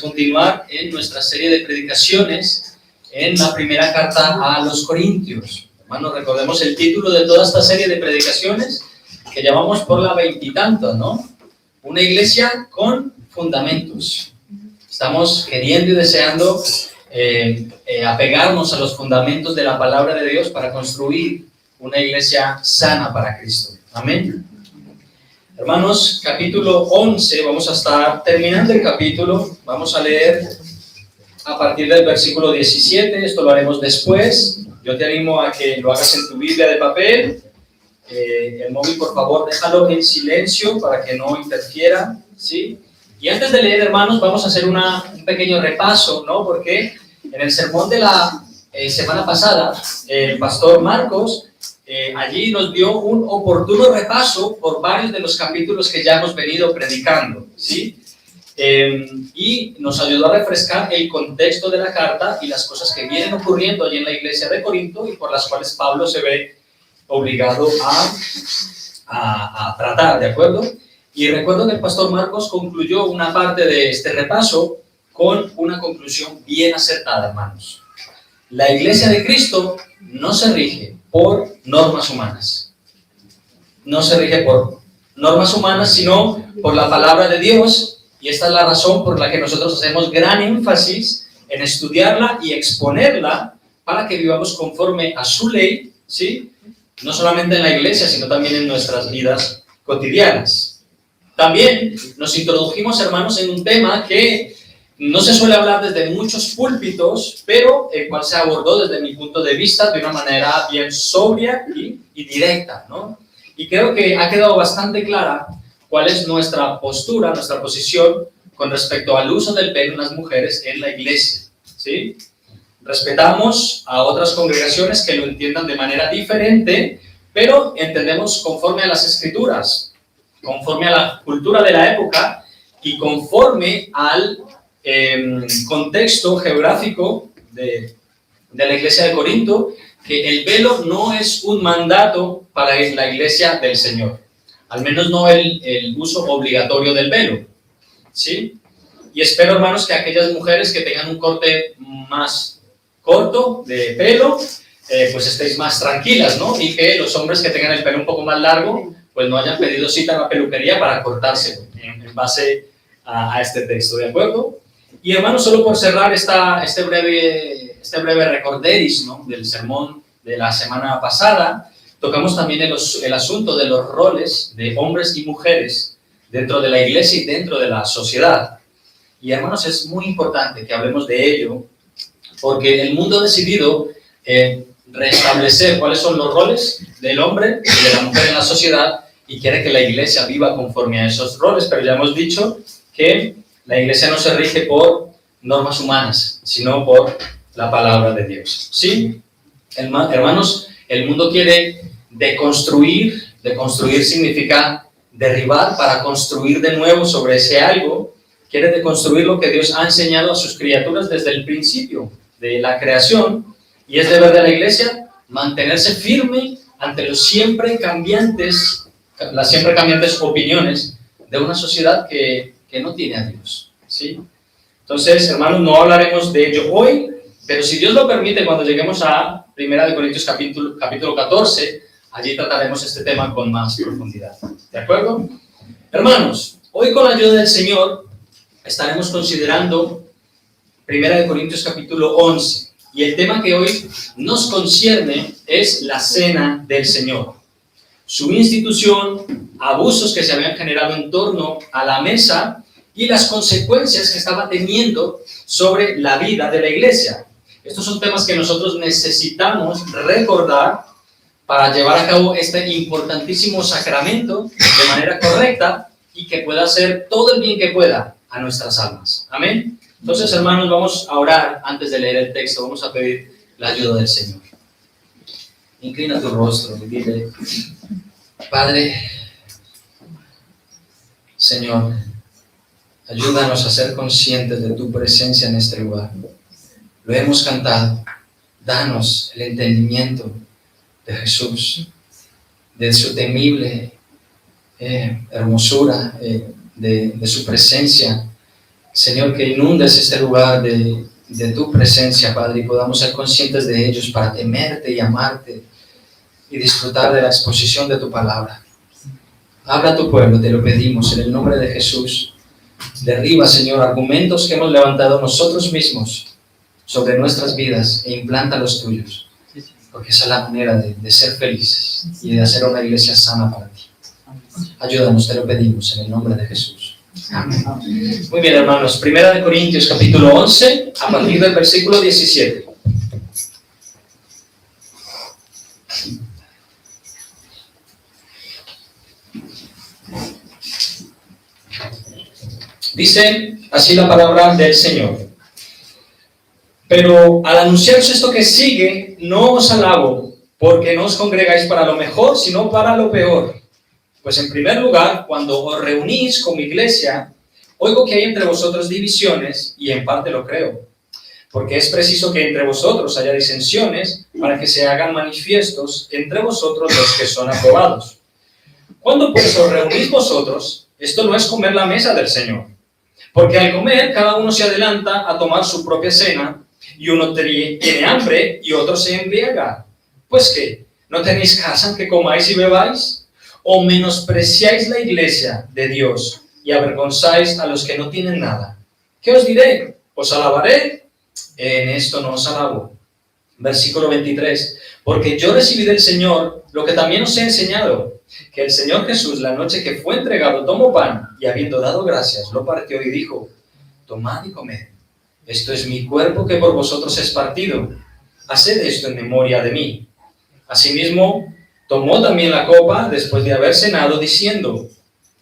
Continuar en nuestra serie de predicaciones en la primera carta a los Corintios. Hermanos, recordemos el título de toda esta serie de predicaciones que llamamos por la veintitantos, ¿no? Una iglesia con fundamentos. Estamos queriendo y deseando apegarnos a los fundamentos de la palabra de Dios para construir una iglesia sana para Cristo. Amén. Hermanos, capítulo 11, vamos a estar terminando el capítulo, vamos a leer a partir del versículo 17, esto lo haremos después. Yo te animo a que lo hagas en tu Biblia de papel, el móvil por favor déjalo en silencio para que no interfiera, ¿sí? Y antes de leer, hermanos, vamos a hacer un pequeño repaso, ¿no? Porque en el sermón de la semana pasada, el pastor Marcos allí nos dio un oportuno repaso por varios de los capítulos que ya hemos venido predicando, ¿sí? Y nos ayudó a refrescar el contexto de la carta y las cosas que vienen ocurriendo allí en la iglesia de Corinto y por las cuales Pablo se ve obligado a tratar, ¿de acuerdo? Y recuerdo que el pastor Marcos concluyó una parte de este repaso con una conclusión bien acertada, hermanos. La iglesia de Cristo no se rige por normas humanas. No se rige por normas humanas, sino por la palabra de Dios, y esta es la razón por la que nosotros hacemos gran énfasis en estudiarla y exponerla para que vivamos conforme a su ley, ¿sí? No solamente en la iglesia, sino también en nuestras vidas cotidianas. También nos introdujimos, hermanos, en un tema que no se suele hablar desde muchos púlpitos, pero el cual se abordó desde mi punto de vista de una manera bien sobria y directa, ¿no? Y creo que ha quedado bastante clara cuál es nuestra postura, nuestra posición con respecto al uso del velo en las mujeres en la iglesia, ¿sí? Respetamos a otras congregaciones que lo entiendan de manera diferente, pero entendemos conforme a las Escrituras, conforme a la cultura de la época y conforme al contexto geográfico de la iglesia de Corinto, que el velo no es un mandato para la iglesia del Señor, al menos no el uso obligatorio del velo, ¿sí? Y espero, hermanos, que aquellas mujeres que tengan un corte más corto de pelo, pues estéis más tranquilas, ¿no? Y que los hombres que tengan el pelo un poco más largo, pues no hayan pedido cita en la peluquería para cortárselo en base a este texto, ¿de acuerdo? Y hermanos, solo por cerrar este breve recorderis, ¿no?, del sermón de la semana pasada, tocamos también el asunto de los roles de hombres y mujeres dentro de la iglesia y dentro de la sociedad. Y hermanos, es muy importante que hablemos de ello, porque el mundo ha decidido restablecer cuáles son los roles del hombre y de la mujer en la sociedad y quiere que la iglesia viva conforme a esos roles, pero ya hemos dicho que la iglesia no se rige por normas humanas, sino por la palabra de Dios. ¿Sí? Hermanos, el mundo quiere deconstruir. Deconstruir significa derribar para construir de nuevo sobre ese algo. Quiere deconstruir lo que Dios ha enseñado a sus criaturas desde el principio de la creación. Y es deber de la iglesia mantenerse firme ante las siempre cambiantes opiniones de una sociedad que no tiene a Dios, ¿sí? Entonces, hermanos, no hablaremos de ello hoy, pero si Dios lo permite, cuando lleguemos a 1 Corintios capítulo 14, allí trataremos este tema con más profundidad, ¿de acuerdo? Hermanos, hoy con la ayuda del Señor estaremos considerando 1 Corintios capítulo 11, y el tema que hoy nos concierne es la cena del Señor, su institución, abusos que se habían generado en torno a la mesa y las consecuencias que estaba teniendo sobre la vida de la iglesia. Estos son temas que nosotros necesitamos recordar para llevar a cabo este importantísimo sacramento de manera correcta y que pueda hacer todo el bien que pueda a nuestras almas. Amén. Entonces, hermanos, vamos a orar antes de leer el texto. Vamos a pedir la ayuda del Señor. Inclina tu rostro y dile: Padre, Señor, ayúdanos a ser conscientes de tu presencia en este lugar. Lo hemos cantado. Danos el entendimiento de Jesús, de su temible hermosura, de su presencia. Señor, que inundes este lugar de tu presencia, Padre, y podamos ser conscientes de ellos para temerte y amarte y disfrutar de la exposición de tu palabra. Habla a tu pueblo, te lo pedimos en el nombre de Jesús. Derriba, Señor, argumentos que hemos levantado nosotros mismos sobre nuestras vidas e implanta los tuyos, porque esa es la manera de ser felices y de hacer una iglesia sana para ti. Ayúdanos, te lo pedimos en el nombre de Jesús. Amén. Muy bien, hermanos. 1 Corintios capítulo 11, a partir del versículo 17. Dice así la palabra del Señor: pero al anunciaros esto que sigue, no os alabo, porque no os congregáis para lo mejor, sino para lo peor. Pues en primer lugar, cuando os reunís como iglesia, oigo que hay entre vosotros divisiones, y en parte lo creo, porque es preciso que entre vosotros haya disensiones, para que se hagan manifiestos entre vosotros los que son aprobados. Cuando pues os reunís vosotros, esto no es comer la mesa del Señor, porque al comer cada uno se adelanta a tomar su propia cena, y uno tiene hambre y otro se embriaga. Pues ¿qué? ¿No tenéis casa en que comáis y bebáis? ¿O menospreciáis la iglesia de Dios y avergonzáis a los que no tienen nada? ¿Qué os diré? ¿Os alabaré? En esto no os alabo. Versículo 23. Porque yo recibí del Señor lo que también os he enseñado, que el Señor Jesús, la noche que fue entregado, tomó pan y habiendo dado gracias, lo partió y dijo: tomad y comed. Esto es mi cuerpo que por vosotros es partido. Haced esto en memoria de mí. Asimismo, tomó también la copa después de haber cenado, diciendo: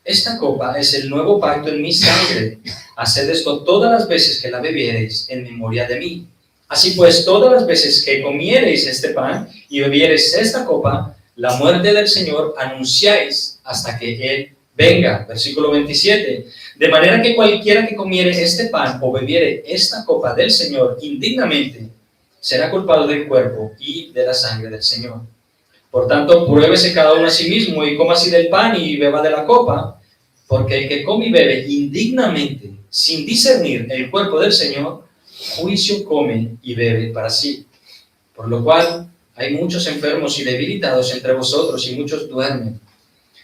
esta copa es el nuevo pacto en mi sangre. Haced esto todas las veces que la bebiereis en memoria de mí. Así pues, todas las veces que comiereis este pan y bebiereis esta copa, la muerte del Señor anunciáis hasta que Él venga. Versículo 27. De manera que cualquiera que comiere este pan o bebiere esta copa del Señor indignamente, será culpado del cuerpo y de la sangre del Señor. Por tanto, pruébese cada uno a sí mismo y coma así del pan y beba de la copa, porque el que come y bebe indignamente, sin discernir el cuerpo del Señor, juicio come y bebe para sí. Por lo cual, hay muchos enfermos y debilitados entre vosotros y muchos duermen.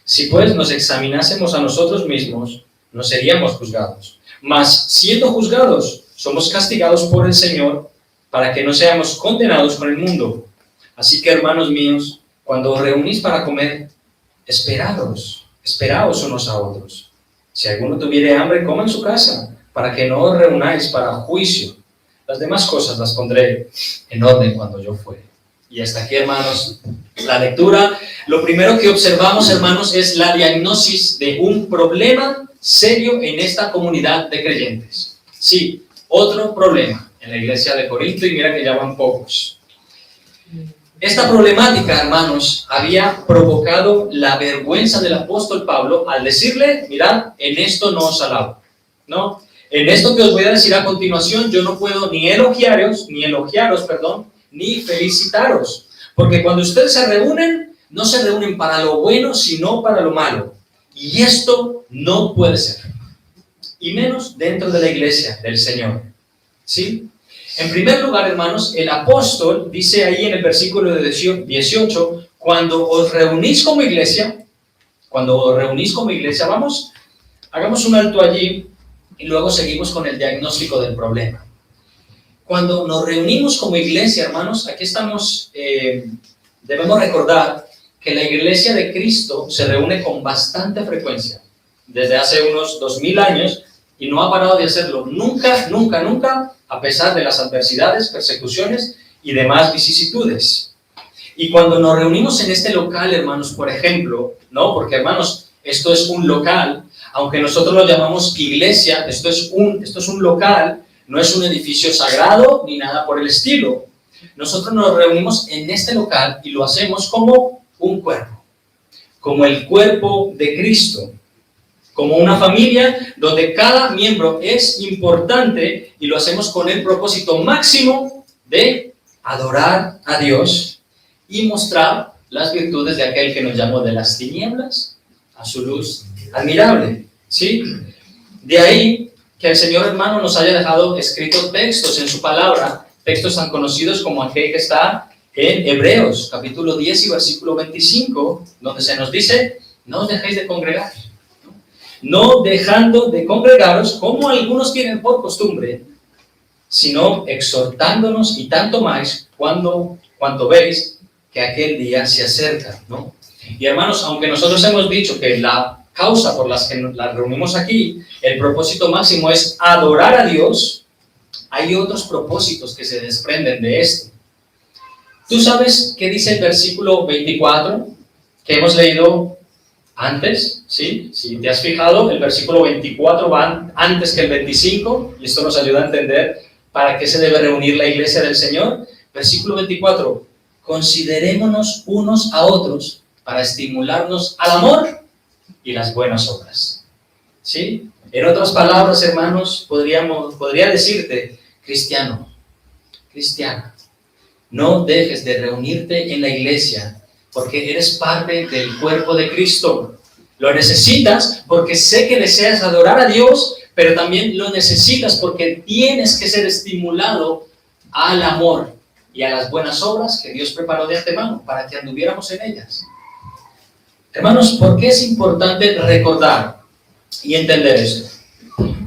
Si pues nos examinásemos a nosotros mismos, no seríamos juzgados. Mas, siendo juzgados, somos castigados por el Señor, para que no seamos condenados con el mundo. Así que, hermanos míos, cuando os reunís para comer, esperaos unos a otros. Si alguno tuviere hambre, coma en su casa, para que no os reunáis para juicio. Las demás cosas las pondré en orden cuando yo fuere. Y hasta aquí, hermanos, la lectura. Lo primero que observamos, hermanos, es la diagnosis de un problema serio en esta comunidad de creyentes. Sí, otro problema en la iglesia de Corinto, y mira que ya van pocos. Esta problemática, hermanos, había provocado la vergüenza del apóstol Pablo al decirle: mirad, en esto no os alabo, ¿no? En esto que os voy a decir a continuación, yo no puedo ni elogiaros, ni felicitaros, porque cuando ustedes se reúnen, no se reúnen para lo bueno, sino para lo malo. Y esto no puede ser, y menos dentro de la iglesia del Señor, ¿sí? En primer lugar, hermanos, el apóstol dice ahí en el versículo 18, cuando os reunís como iglesia, hagamos un alto allí y luego seguimos con el diagnóstico del problema. Cuando nos reunimos como iglesia, hermanos, aquí estamos, debemos recordar que la iglesia de Cristo se reúne con bastante frecuencia, desde hace unos 2000 años, y no ha parado de hacerlo nunca, a pesar de las adversidades, persecuciones y demás vicisitudes. Y cuando nos reunimos en este local, hermanos, por ejemplo, ¿no? Porque, hermanos, esto es un local, aunque nosotros lo llamamos iglesia, esto es un local, no es un edificio sagrado ni nada por el estilo. Nosotros nos reunimos en este local y lo hacemos como un cuerpo, como el cuerpo de Cristo, como una familia donde cada miembro es importante y lo hacemos con el propósito máximo de adorar a Dios y mostrar las virtudes de aquel que nos llamó de las tinieblas a su luz admirable, ¿sí? De ahí que el Señor, hermano, nos haya dejado escritos textos en su palabra, textos tan conocidos como aquel que está en Hebreos, capítulo 10 y versículo 25, donde se nos dice, no os dejéis de congregar, no dejando de congregaros como algunos tienen por costumbre, sino exhortándonos y tanto más cuanto veis que aquel día se acerca, ¿no? Y hermanos, aunque nosotros hemos dicho que la causa por las que nos reunimos aquí, el propósito máximo es adorar a Dios, hay otros propósitos que se desprenden de esto. ¿Tú sabes qué dice el versículo 24 que hemos leído antes? ¿Sí? Si te has fijado, el versículo 24 va antes que el 25, y esto nos ayuda a entender para qué se debe reunir la iglesia del Señor. Versículo 24, considerémonos unos a otros para estimularnos al amor y las buenas obras. ¿Sí? En otras palabras, hermanos, podría decirte, cristiano, cristiana, no dejes de reunirte en la iglesia porque eres parte del cuerpo de Cristo. Lo necesitas porque sé que deseas adorar a Dios, pero también lo necesitas porque tienes que ser estimulado al amor y a las buenas obras que Dios preparó de antemano para que anduviéramos en ellas. Hermanos, ¿por qué es importante recordar y entender esto?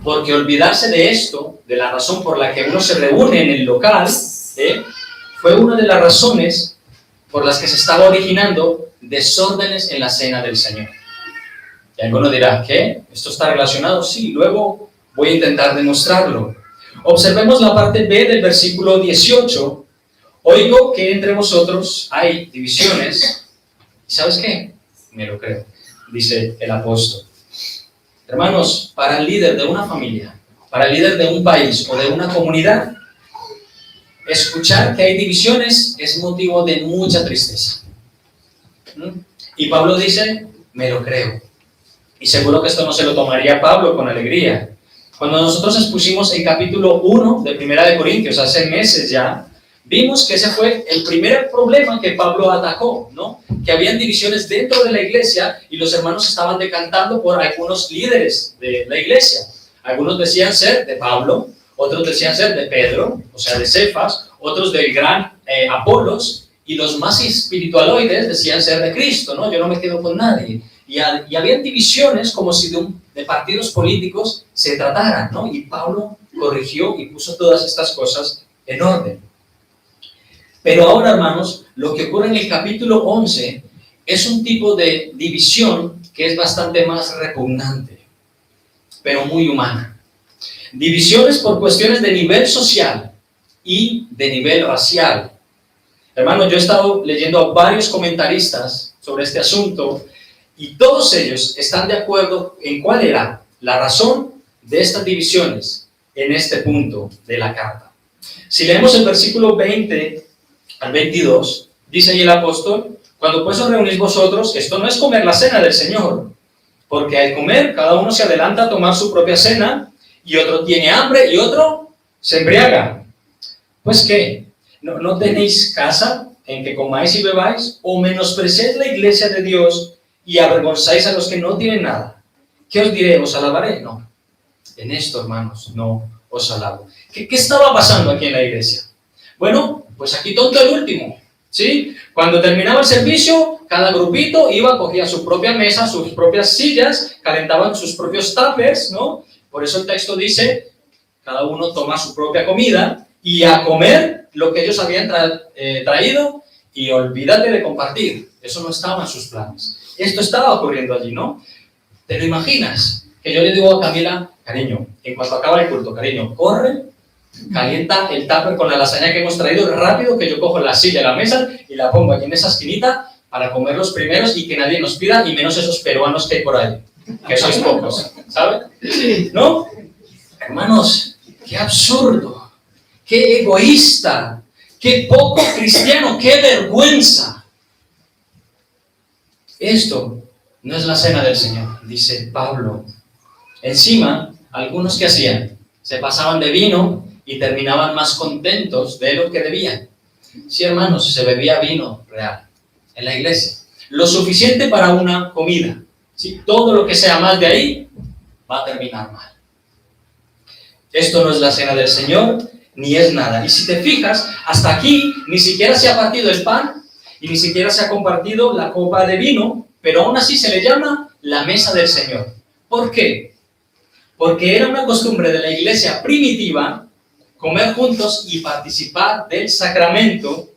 Porque olvidarse de esto, de la razón por la que uno se reúne en el local, fue una de las razones por las que se estaba originando desórdenes en la cena del Señor. Y alguno dirá, ¿qué? ¿Esto está relacionado? Sí, luego voy a intentar demostrarlo. Observemos la parte B del versículo 18. Oigo que entre vosotros hay divisiones. ¿Sabes qué? Me lo creo, dice el apóstol. Hermanos, para el líder de una familia, para el líder de un país o de una comunidad, escuchar que hay divisiones es motivo de mucha tristeza. Y Pablo dice, me lo creo. Y seguro que esto no se lo tomaría Pablo con alegría. Cuando nosotros expusimos el capítulo 1 de Primera de Corintios, hace meses ya, vimos que ese fue el primer problema que Pablo atacó, ¿no? Que habían divisiones dentro de la iglesia y los hermanos estaban decantando por algunos líderes de la iglesia. Algunos decían ser de Pablo, otros decían ser de Pedro, o sea, de Cefas, otros del gran Apolos, y los más espiritualoides decían ser de Cristo, ¿no? Yo no me quedo con nadie. Y habían divisiones como si de partidos políticos se trataran, ¿no? Y Pablo corrigió y puso todas estas cosas en orden. Pero ahora, hermanos, lo que ocurre en el capítulo 11 es un tipo de división que es bastante más repugnante, pero muy humana. Divisiones por cuestiones de nivel social y de nivel racial. Hermanos, yo he estado leyendo a varios comentaristas sobre este asunto y todos ellos están de acuerdo en cuál era la razón de estas divisiones en este punto de la carta. Si leemos el versículo 20 al 22, dice ahí el apóstol, cuando pues os reunís vosotros, esto no es comer la cena del Señor, porque al comer cada uno se adelanta a tomar su propia cena y otro tiene hambre y otro se embriaga. Pues ¿qué? ¿No tenéis casa en que comáis y bebáis? ¿O menospreciáis la iglesia de Dios y avergonzáis a los que no tienen nada? ¿Qué os diré? ¿Os alabaré? No. En esto, hermanos, no os alabo. ¿Qué estaba pasando aquí en la iglesia? Bueno, pues aquí tonto el último, ¿sí? Cuando terminaba el servicio, cada grupito iba, cogía su propia mesa, sus propias sillas, calentaban sus propios tuppers, ¿no? Por eso el texto dice, cada uno toma su propia comida y a comer lo que ellos habían traído y olvídate de compartir. Eso no estaba en sus planes. Esto estaba ocurriendo allí, ¿no? ¿Te lo imaginas? Que yo le digo a Camila, cariño, en cuanto acaba el culto, cariño, corre Calienta el tupper con la lasaña que hemos traído rápido, que yo cojo la silla, la mesa y la pongo aquí en esa esquinita para comer los primeros y que nadie nos pida, y menos esos peruanos que hay por ahí, que sois pocos, ¿sabes? ¿No? Hermanos, qué absurdo, qué egoísta, qué poco cristiano, qué vergüenza. Esto no es la cena del Señor, dice Pablo. Encima, algunos que hacían, se pasaban de vino y terminaban más contentos de lo que debían. Sí, hermanos, se bebía vino real en la iglesia, lo suficiente para una comida. ¿Sí? Todo lo que sea más de ahí va a terminar mal. Esto no es la cena del Señor, ni es nada. Y si te fijas, hasta aquí ni siquiera se ha partido el pan y ni siquiera se ha compartido la copa de vino, pero aún así se le llama la mesa del Señor. ¿Por qué? Porque era una costumbre de la iglesia primitiva comer juntos y participar del sacramento,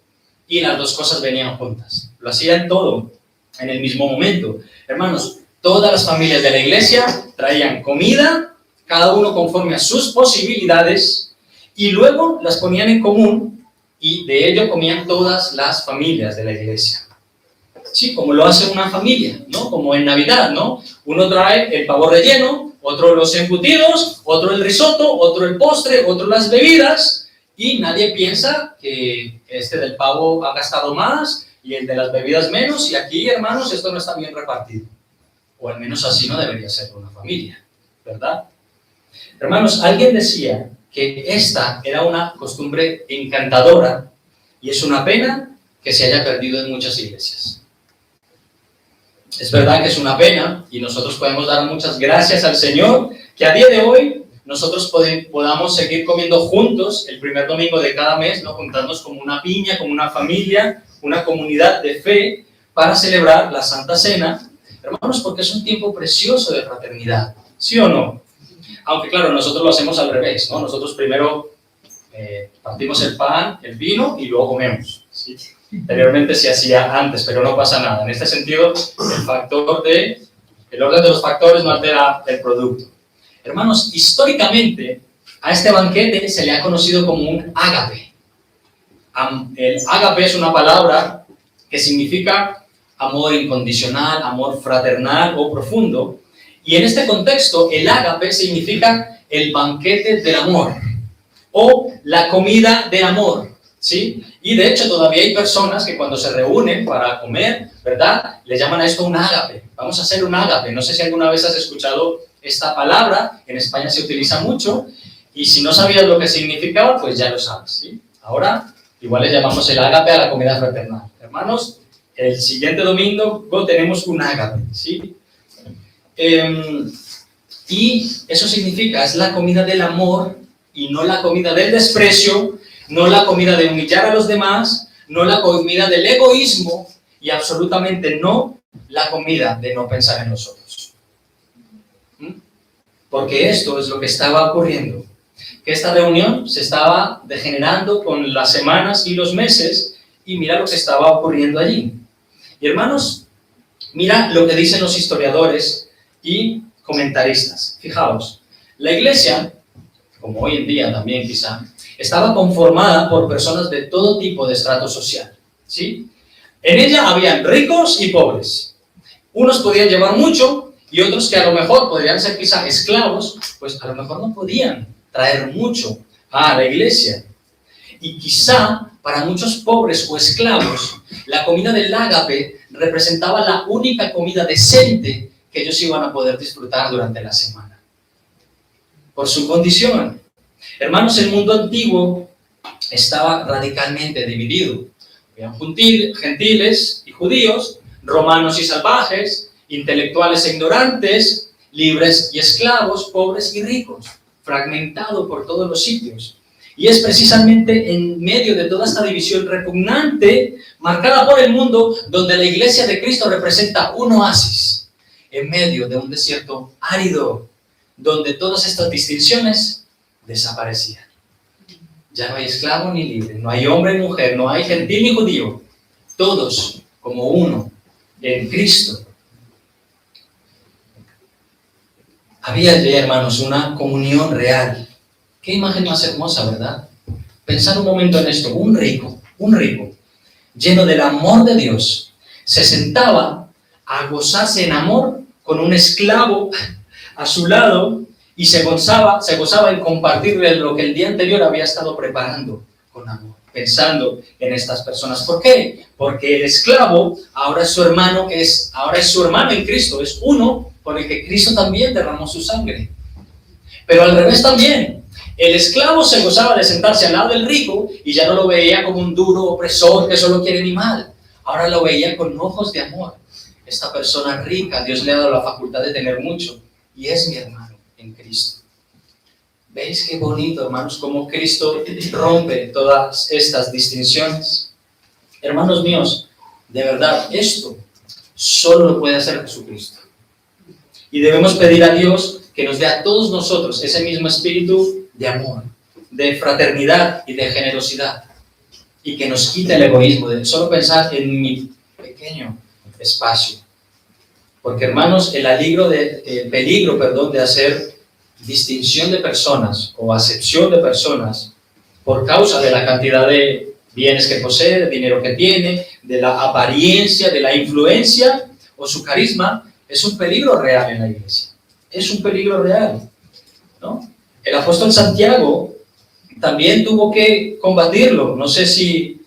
y las dos cosas venían juntas. Lo hacían todo en el mismo momento. Hermanos, todas las familias de la iglesia traían comida, cada uno conforme a sus posibilidades, y luego las ponían en común, y de ello comían todas las familias de la iglesia. Sí, como lo hace una familia, ¿no? Como en Navidad, ¿no? Uno trae el pavo relleno, otro los embutidos, otro el risotto, otro el postre, otro las bebidas, y nadie piensa que este del pavo ha gastado más y el de las bebidas menos, y aquí, hermanos, esto no está bien repartido. O al menos así no debería ser una familia, ¿verdad? Hermanos, alguien decía que esta era una costumbre encantadora, y es una pena que se haya perdido en muchas iglesias. Es verdad que es una pena, y nosotros podemos dar muchas gracias al Señor que a día de hoy nosotros podamos seguir comiendo juntos el primer domingo de cada mes, ¿no? Juntarnos como una piña, como una familia, una comunidad de fe, para celebrar la Santa Cena, hermanos, porque es un tiempo precioso de fraternidad, ¿sí o no? Aunque claro, nosotros lo hacemos al revés, ¿no? Nosotros primero partimos el pan, el vino, y luego comemos, ¿sí? Anteriormente se hacía antes, pero no pasa nada. En este sentido, el orden de los factores no altera el producto. Hermanos, históricamente a este banquete se le ha conocido como un ágape. El ágape es una palabra que significa amor incondicional, amor fraternal o profundo, y en este contexto el ágape significa el banquete del amor o la comida del amor, ¿sí? Y de hecho todavía hay personas que cuando se reúnen para comer, ¿verdad?, le llaman a esto un ágape. Vamos a hacer un ágape. No sé si alguna vez has escuchado esta palabra, en España se utiliza mucho, y si no sabías lo que significaba, pues ya lo sabes, ¿sí? Ahora igual le llamamos el ágape a la comida fraternal. Hermanos, el siguiente domingo tenemos un ágape, ¿sí? Y eso significa, es la comida del amor y no la comida del desprecio, no la comida de humillar a los demás, no la comida del egoísmo, y absolutamente no la comida de no pensar en nosotros. Porque esto es lo que estaba ocurriendo, que esta reunión se estaba degenerando con las semanas y los meses, y mira lo que estaba ocurriendo allí. Y hermanos, mira lo que dicen los historiadores y comentaristas. Fijaos, la iglesia, como hoy en día también quizá, estaba conformada por personas de todo tipo de estrato social, ¿sí? En ella habían ricos y pobres. Unos podían llevar mucho y otros que a lo mejor podrían ser quizá esclavos, pues a lo mejor no podían traer mucho a la iglesia. Y quizá para muchos pobres o esclavos, la comida del ágape representaba la única comida decente que ellos iban a poder disfrutar durante la semana. Por su condición. Hermanos, el mundo antiguo estaba radicalmente dividido. Habían gentiles y judíos, romanos y salvajes, intelectuales e ignorantes, libres y esclavos, pobres y ricos, fragmentado por todos los sitios. Y es precisamente en medio de toda esta división repugnante, marcada por el mundo, donde la iglesia de Cristo representa un oasis, en medio de un desierto árido, donde todas estas distinciones desaparecían. Ya no hay esclavo ni libre, no hay hombre ni mujer, no hay gentil ni judío, todos como uno en Cristo. Había allí, hermanos, una comunión real Qué imagen más hermosa, ¿verdad? Pensar un momento en esto. Un rico, lleno del amor de Dios, se sentaba a gozarse en amor con un esclavo a su lado y se gozaba en compartirle lo que el día anterior había estado preparando con amor, pensando en estas personas. ¿Por qué? Porque el esclavo ahora es su hermano, ahora es su hermano en Cristo, es uno por el que Cristo también derramó su sangre. Pero al revés también, el esclavo se gozaba de sentarse al lado del rico y ya no lo veía como un duro opresor que solo quiere ni mal. Ahora lo veía con ojos de amor. Esta persona rica, Dios le ha dado la facultad de tener mucho y es mi hermano en Cristo. ¿Veis qué bonito, hermanos, cómo Cristo rompe todas estas distinciones? Hermanos míos, de verdad, esto solo lo puede hacer Jesucristo. Y debemos pedir a Dios que nos dé a todos nosotros ese mismo espíritu de amor, de fraternidad y de generosidad. Y que nos quite el egoísmo de solo pensar en mi pequeño espacio. Porque, hermanos, el peligro de hacer distinción de personas o acepción de personas por causa de la cantidad de bienes que posee, de dinero que tiene, de la apariencia, de la influencia o su carisma, es un peligro real en la iglesia. Es un peligro real, ¿no? El apóstol Santiago también tuvo que combatirlo. No sé si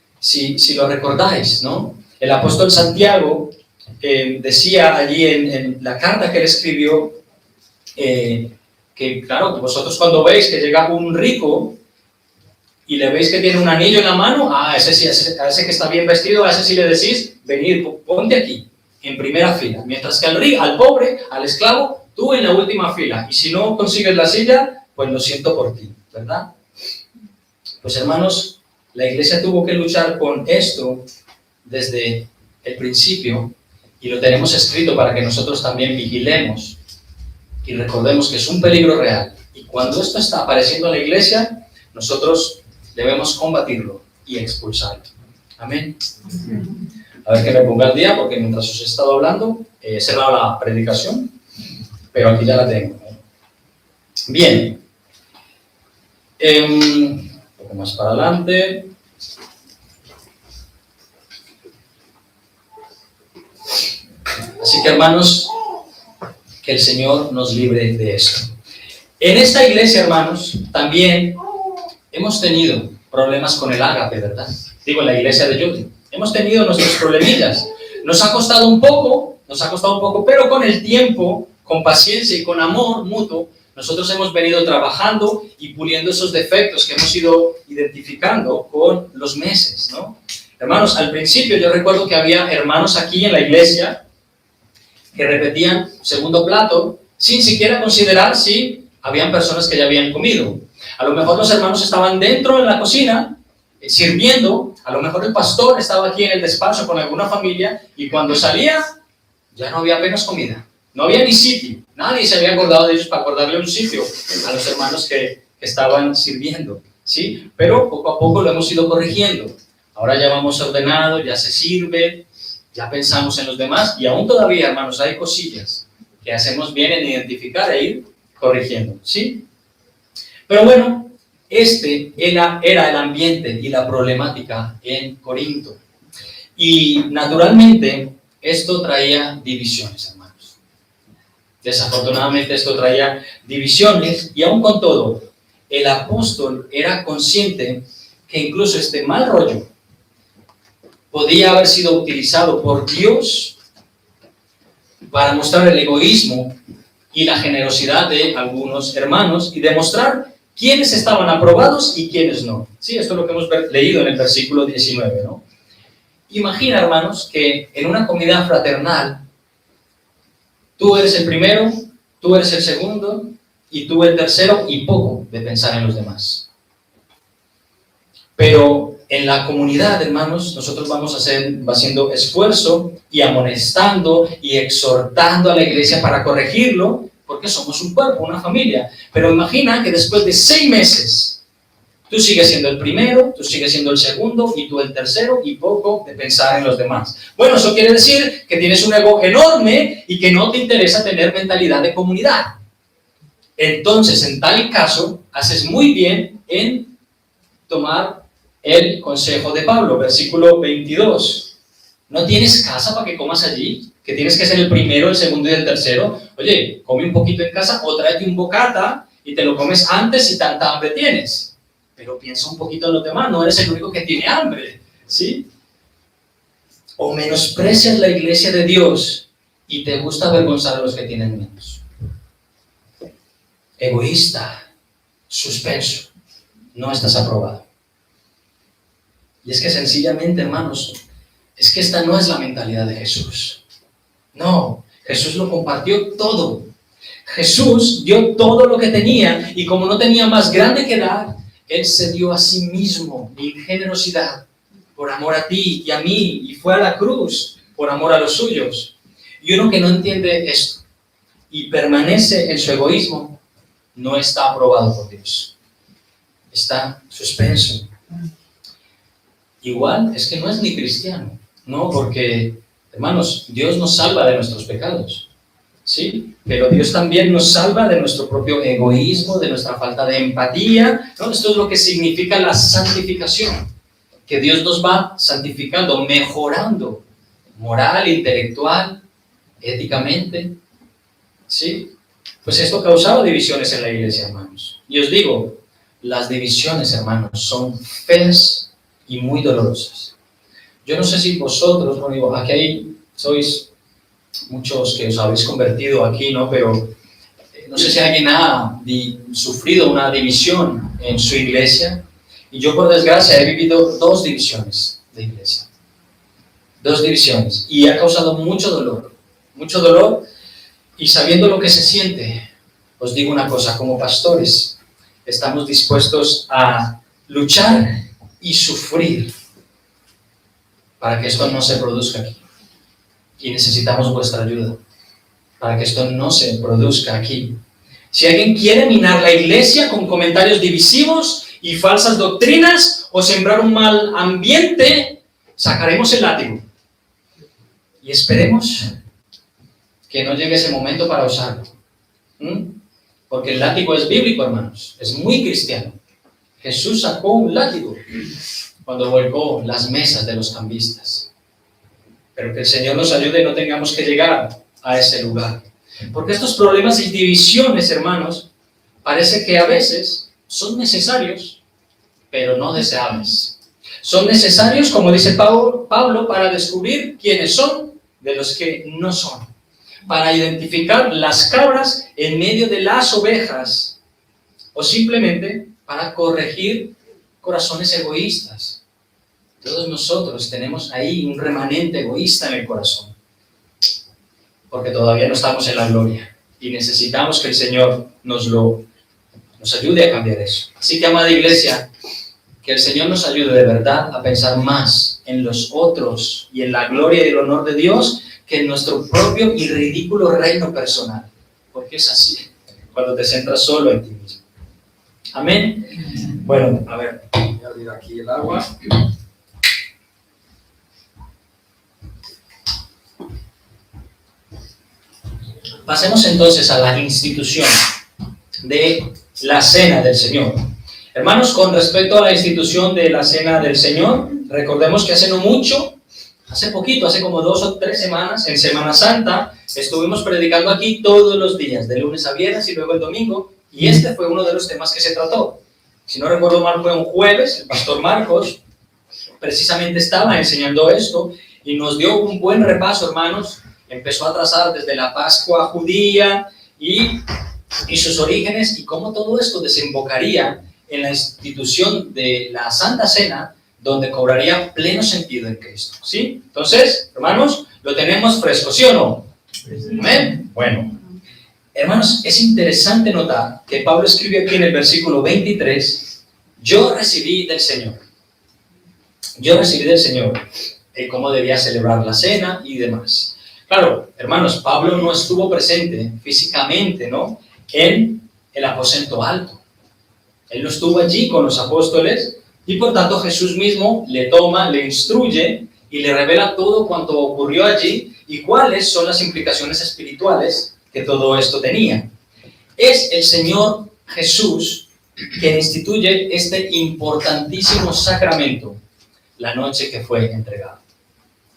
lo recordáis, ¿no? El apóstol Santiago decía allí en la carta que él escribió que, claro, vosotros cuando veis que llega un rico y le veis que tiene un anillo en la mano, a ese que está bien vestido, a ese sí le decís, venid, ponte aquí, en primera fila. Mientras que al pobre, al esclavo, tú en la última fila. Y si no consigues la silla, pues lo siento por ti, ¿verdad? Pues, hermanos, la iglesia tuvo que luchar con esto desde el principio y lo tenemos escrito para que nosotros también vigilemos y recordemos que es un peligro real. Y cuando esto está apareciendo en la iglesia, nosotros debemos combatirlo y expulsarlo. Amén. A ver que me ponga al día, porque mientras os he estado hablando, he cerrado la predicación, pero aquí ya la tengo. Bien. Un poco más para adelante. Así que, hermanos, que el Señor nos libre de esto. En esta iglesia, hermanos, también hemos tenido problemas con el ágape, ¿verdad? Digo, en la iglesia de Yuti. Hemos tenido nuestros problemillas. Nos ha costado un poco, pero con el tiempo, con paciencia y con amor mutuo, nosotros hemos venido trabajando y puliendo esos defectos que hemos ido identificando con los meses, ¿no? Hermanos, al principio yo recuerdo que había hermanos aquí en la iglesia que repetían segundo plato sin siquiera considerar si habían personas que ya habían comido. A lo mejor los hermanos estaban dentro en la cocina sirviendo, a lo mejor el pastor estaba aquí en el despacho con alguna familia y cuando salía ya no había apenas comida, no había ni sitio, nadie se había acordado de ellos para acordarle un sitio a los hermanos que estaban sirviendo, ¿sí? Pero poco a poco lo hemos ido corrigiendo. Ahora ya vamos ordenado, ya se sirve, ya pensamos en los demás y aún todavía, hermanos, hay cosillas que hacemos bien en identificar e ir corrigiendo, ¿sí? Pero bueno, este era el ambiente y la problemática en Corinto. Y naturalmente esto traía divisiones, hermanos. Desafortunadamente esto traía divisiones y aún con todo, el apóstol era consciente que incluso este mal rollo podía haber sido utilizado por Dios para mostrar el egoísmo y la generosidad de algunos hermanos y demostrar quiénes estaban aprobados y quiénes no. Sí, esto es lo que hemos leído en el versículo 19, ¿no? Imagina, hermanos, que en una comida fraternal tú eres el primero, tú eres el segundo y tú el tercero y poco de pensar en los demás. Pero en la comunidad, hermanos, nosotros vamos haciendo esfuerzo y amonestando y exhortando a la iglesia para corregirlo, porque somos un cuerpo, una familia. Pero imagina que después de 6 meses, tú sigues siendo el primero, tú sigues siendo el segundo y tú el tercero y poco de pensar en los demás. Bueno, eso quiere decir que tienes un ego enorme y que no te interesa tener mentalidad de comunidad. Entonces, en tal caso, haces muy bien en tomar el consejo de Pablo, versículo 22. ¿No tienes casa para que comas allí? ¿Que tienes que ser el primero, el segundo y el tercero? Oye, come un poquito en casa o tráete un bocata y te lo comes antes si tanta hambre tienes. Pero piensa un poquito en los demás, no eres el único que tiene hambre, ¿sí? O menosprecias la iglesia de Dios y te gusta avergonzar a los que tienen menos. Egoísta, suspenso, no estás aprobado. Y es que sencillamente, hermanos, es que esta no es la mentalidad de Jesús. No, Jesús lo compartió todo. Jesús dio todo lo que tenía y como no tenía más grande que dar, Él se dio a sí mismo en generosidad por amor a ti y a mí y fue a la cruz por amor a los suyos. Y uno que no entiende esto y permanece en su egoísmo no está aprobado por Dios. Está suspenso. Igual es que no es ni cristiano, ¿no? Porque, hermanos, Dios nos salva de nuestros pecados, ¿sí? Pero Dios también nos salva de nuestro propio egoísmo, de nuestra falta de empatía, ¿no? Esto es lo que significa la santificación, que Dios nos va santificando, mejorando, moral, intelectual, éticamente, ¿sí? Pues esto causaba divisiones en la iglesia, hermanos. Y os digo, las divisiones, hermanos, son feas y muy dolorosas. Yo no sé si vosotros, bueno, digo, aquí sois muchos que os habéis convertido aquí, ¿no? Pero no sé si alguien ha sufrido una división en su iglesia. Y yo, por desgracia, he vivido 2 divisiones de iglesia. 2 divisiones. Y ha causado mucho dolor. Mucho dolor. Y sabiendo lo que se siente, os digo una cosa, como pastores, estamos dispuestos a luchar y sufrir para que esto no se produzca aquí. Y necesitamos vuestra ayuda para que esto no se produzca aquí. Si alguien quiere minar la iglesia con comentarios divisivos y falsas doctrinas o sembrar un mal ambiente, sacaremos el látigo. Y esperemos que no llegue ese momento para usarlo. Porque el látigo es bíblico, hermanos. Es muy cristiano. Jesús sacó un látigo cuando volcó las mesas de los cambistas. Pero que el Señor nos ayude y no tengamos que llegar a ese lugar. Porque estos problemas y divisiones, hermanos, parece que a veces son necesarios, pero no deseables. Son necesarios, como dice Pablo, para descubrir quiénes son de los que no son. Para identificar las cabras en medio de las ovejas. O simplemente para corregir corazones egoístas. Todos nosotros tenemos ahí un remanente egoísta en el corazón. Porque todavía no estamos en la gloria. Y necesitamos que el Señor nos ayude a cambiar eso. Así que, amada iglesia, que el Señor nos ayude de verdad a pensar más en los otros y en la gloria y el honor de Dios que en nuestro propio y ridículo reino personal. Porque es así, cuando te centras solo en ti mismo. Amén. Bueno, a ver, voy a abrir aquí el agua. Pasemos entonces a la institución de la Cena del Señor. Hermanos, con respecto a la institución de la Cena del Señor, recordemos que hace no mucho, hace poquito, hace como 2 o 3 semanas, en Semana Santa, estuvimos predicando aquí todos los días, de lunes a viernes y luego el domingo, y este fue uno de los temas que se trató. Si no recuerdo mal, fue un jueves, el pastor Marcos precisamente estaba enseñando esto y nos dio un buen repaso, hermanos. Empezó a trazar desde la Pascua judía y sus orígenes y cómo todo esto desembocaría en la institución de la Santa Cena, donde cobraría pleno sentido en Cristo, ¿sí? Entonces, hermanos, lo tenemos fresco, ¿sí o no? ¿Amén? Bueno, hermanos, es interesante notar que Pablo escribe aquí en el versículo 23, yo recibí del Señor cómo debía celebrar la cena y demás. Claro, hermanos, Pablo no estuvo presente físicamente, ¿no?, en el aposento alto. Él no estuvo allí con los apóstoles y por tanto Jesús mismo le toma, le instruye y le revela todo cuanto ocurrió allí y cuáles son las implicaciones espirituales que todo esto tenía. Es el Señor Jesús quien instituye este importantísimo sacramento la noche que fue entregado.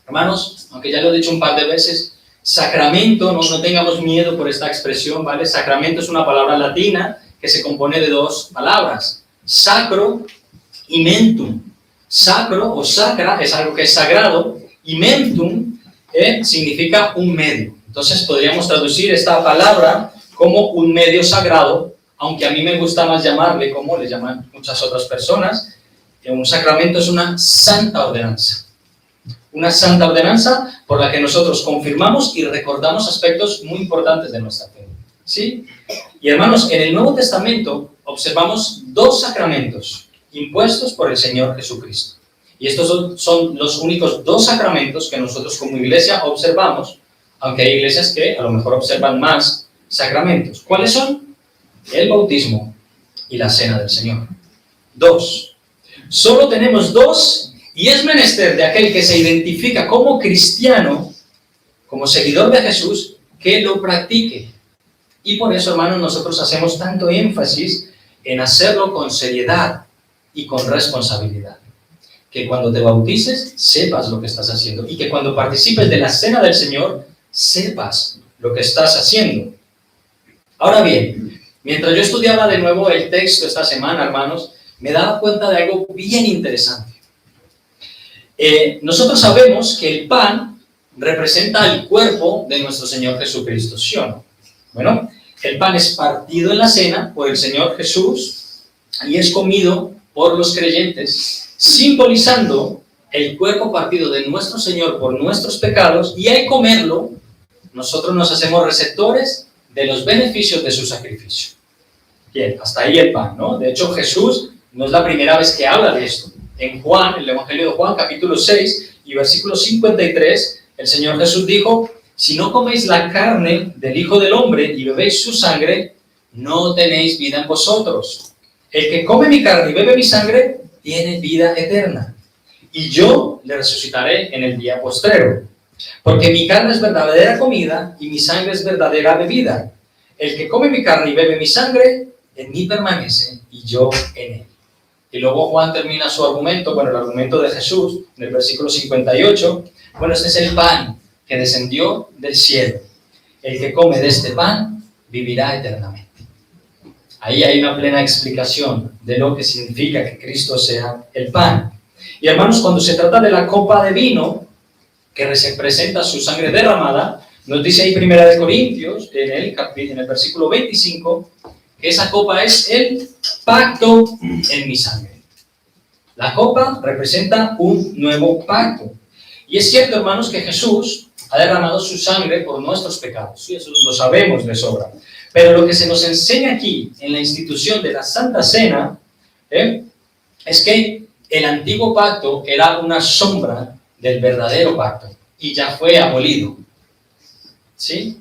Hermanos, aunque ya lo he dicho un par de veces, sacramento, no tengamos miedo por esta expresión, ¿vale? Sacramento es una palabra latina que se compone de dos palabras, sacro y mentum. Sacro o sacra es algo que es sagrado y mentum significa un medio. Entonces podríamos traducir esta palabra como un medio sagrado, aunque a mí me gusta más llamarle, como le llaman muchas otras personas, que un sacramento es una santa ordenanza. Una santa ordenanza por la que nosotros confirmamos y recordamos aspectos muy importantes de nuestra fe. ¿Sí? Y hermanos, en el Nuevo Testamento observamos dos sacramentos impuestos por el Señor Jesucristo. Y estos son los únicos dos sacramentos que nosotros como iglesia observamos, aunque hay iglesias que a lo mejor observan más sacramentos. ¿Cuáles son? El bautismo y la cena del Señor. Dos. Solo tenemos dos, y es menester de aquel que se identifica como cristiano, como seguidor de Jesús, que lo practique. Y por eso, hermanos, nosotros hacemos tanto énfasis en hacerlo con seriedad y con responsabilidad. Que cuando te bautices, sepas lo que estás haciendo. Y que cuando participes de la cena del Señor, sepas lo que estás haciendo. Ahora bien, mientras yo estudiaba de nuevo el texto esta semana, hermanos, me daba cuenta de algo bien interesante. Nosotros sabemos que el pan representa el cuerpo de nuestro Señor Jesucristo, ¿sí o no? Bueno, el pan es partido en la cena por el Señor Jesús y es comido por los creyentes, simbolizando el cuerpo partido de nuestro Señor por nuestros pecados, y al comerlo, nosotros nos hacemos receptores de los beneficios de su sacrificio. Bien, hasta ahí el pan, ¿no? De hecho, Jesús no es la primera vez que habla de esto. En Juan, el Evangelio de Juan, capítulo 6 y versículo 53, el Señor Jesús dijo: si no coméis la carne del Hijo del Hombre y bebéis su sangre, no tenéis vida en vosotros. El que come mi carne y bebe mi sangre, tiene vida eterna. Y yo le resucitaré en el día postrero. Porque mi carne es verdadera comida y mi sangre es verdadera bebida. El que come mi carne y bebe mi sangre, en mí permanece y yo en él. Y luego Juan termina su argumento, el argumento de Jesús, en el versículo 58. Este es el pan que descendió del cielo. El que come de este pan vivirá eternamente. Ahí hay una plena explicación de lo que significa que Cristo sea el pan. Y hermanos, cuando se trata de la copa de vino, que representa su sangre derramada, nos dice ahí 1 Corintios, en el versículo 25, que esa copa es el pacto en mi sangre. La copa representa un nuevo pacto. Y es cierto, hermanos, que Jesús ha derramado su sangre por nuestros pecados. Y eso lo sabemos de sobra. Pero lo que se nos enseña aquí, en la institución de la Santa Cena, es que el antiguo pacto era una sombra del verdadero pacto y ya fue abolido. ¿Sí?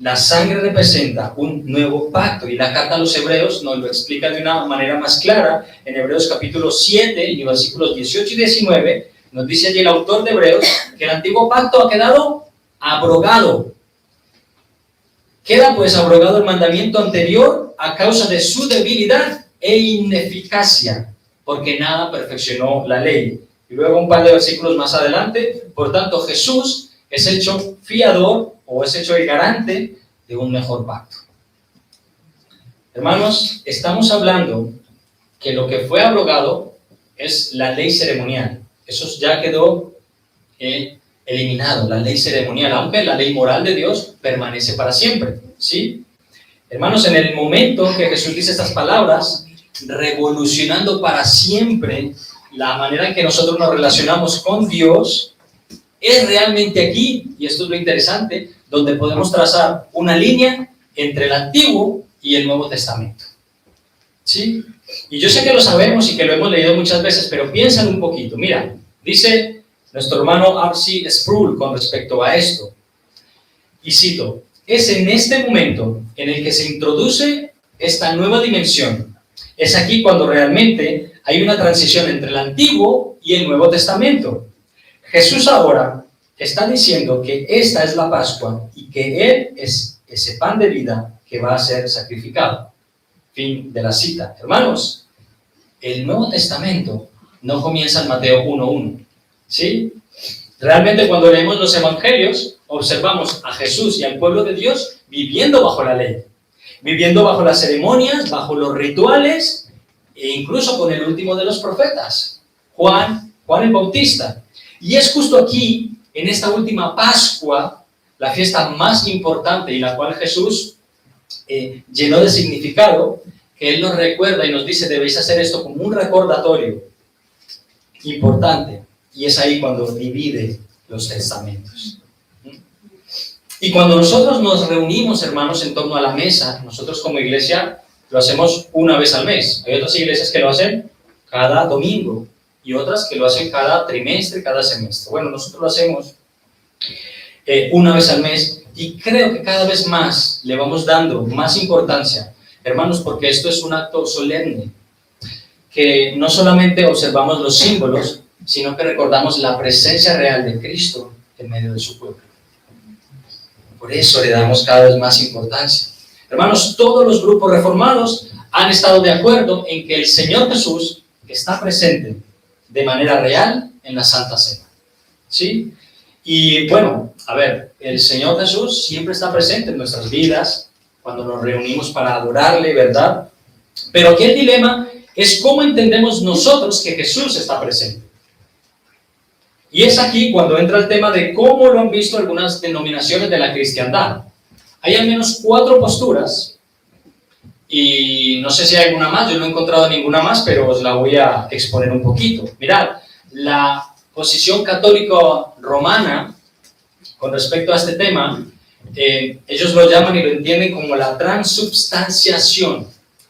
La sangre representa un nuevo pacto, y la carta a los Hebreos nos lo explica de una manera más clara. En Hebreos capítulo 7 y versículos 18 y 19 nos dice allí el autor de Hebreos que el antiguo pacto ha quedado abrogado. Queda pues abrogado el mandamiento anterior a causa de su debilidad e ineficacia, porque nada perfeccionó la ley. Y luego un par de versículos más adelante: por tanto Jesús es hecho fiador, o es hecho el garante de un mejor pacto. Hermanos, estamos hablando que lo que fue abrogado es la ley ceremonial. Eso ya quedó eliminado, la ley ceremonial, aunque la ley moral de Dios permanece para siempre, ¿sí? Hermanos, en el momento que Jesús dice estas palabras, revolucionando para siempre la manera en que nosotros nos relacionamos con Dios, es realmente aquí, y esto es lo interesante, donde podemos trazar una línea entre el Antiguo y el Nuevo Testamento. ¿Sí? Y yo sé que lo sabemos y que lo hemos leído muchas veces, pero piensen un poquito. Mira, dice nuestro hermano R.C. Sproul con respecto a esto, y cito: es en este momento en el que se introduce esta nueva dimensión. Es aquí cuando realmente hay una transición entre el Antiguo y el Nuevo Testamento. Jesús ahora está diciendo que esta es la Pascua y que Él es ese pan de vida que va a ser sacrificado. Fin de la cita. Hermanos, el Nuevo Testamento no comienza en Mateo 1:1, ¿sí? Realmente cuando leemos los evangelios, observamos a Jesús y al pueblo de Dios viviendo bajo la ley, viviendo bajo las ceremonias, bajo los rituales, e incluso con el último de los profetas, Juan el Bautista. Y es justo aquí, en esta última Pascua, la fiesta más importante y la cual Jesús llenó de significado, que Él nos recuerda y nos dice, debéis hacer esto como un recordatorio importante. Y es ahí cuando divide los testamentos. Y cuando nosotros nos reunimos, hermanos, en torno a la mesa, nosotros como iglesia lo hacemos una vez al mes. Hay otras iglesias que lo hacen cada domingo y otras que lo hacen cada trimestre, cada semestre. Bueno, nosotros lo hacemos una vez al mes y creo que cada vez más le vamos dando más importancia, hermanos, porque esto es un acto solemne, que no solamente observamos los símbolos, sino que recordamos la presencia real de Cristo en medio de su pueblo. Por eso le damos cada vez más importancia. Hermanos, todos los grupos reformados han estado de acuerdo en que el Señor Jesús está presente de manera real en la Santa Cena. ¿Sí? Y bueno, a ver, el Señor Jesús siempre está presente en nuestras vidas, cuando nos reunimos para adorarle, ¿verdad? Pero aquí el dilema es cómo entendemos nosotros que Jesús está presente. Y es aquí cuando entra el tema de cómo lo han visto algunas denominaciones de la cristiandad. Hay al menos 4 posturas, y no sé si hay alguna más, yo no he encontrado ninguna más, pero os la voy a exponer un poquito. Mirad, la posición católica romana, con respecto a este tema, ellos lo llaman y lo entienden como la transubstanciación,